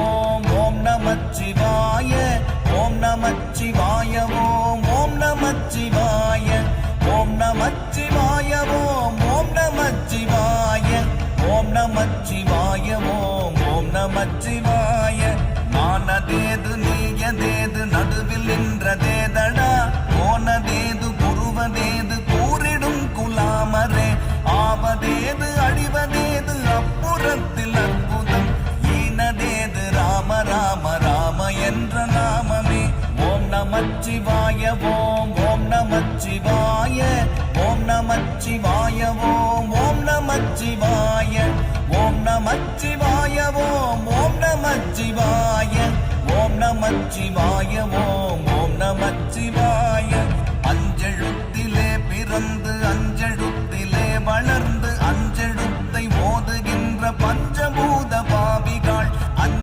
ஓம் ஓம் நமச்சிவாய ஓம் நமச்சிவாய ஓம் ஓம் நமச்சிவாய ஓம் நமச்சிவாய ஓம் ஓம் நமச்சிவாய ஓம் நமச்சிவாய ஓம் ஓம் நமச்சிவாய நானதேது நீயதேது நடுவில் நின்றதேதடா போனதேது புருவதேது கூறிடும் குலாமரே ஆவதேது அழிவதேது அப்புறத்தில் அற்புதம் ஈனதேது ராம ராம ராம என்ற நாமமே ஓம் நமச்சிவாய ஓம் ஓம் நமச்சிவாய ஓம் நமச்சிவாய ஓம் ஓம் நமச்சிவாய ஓம் நமச்சிவாய ஓம் ஓம் நமச்சிவாய ஓம் நமச்சிவாய ஓம் ஓம் நமச்சிவாய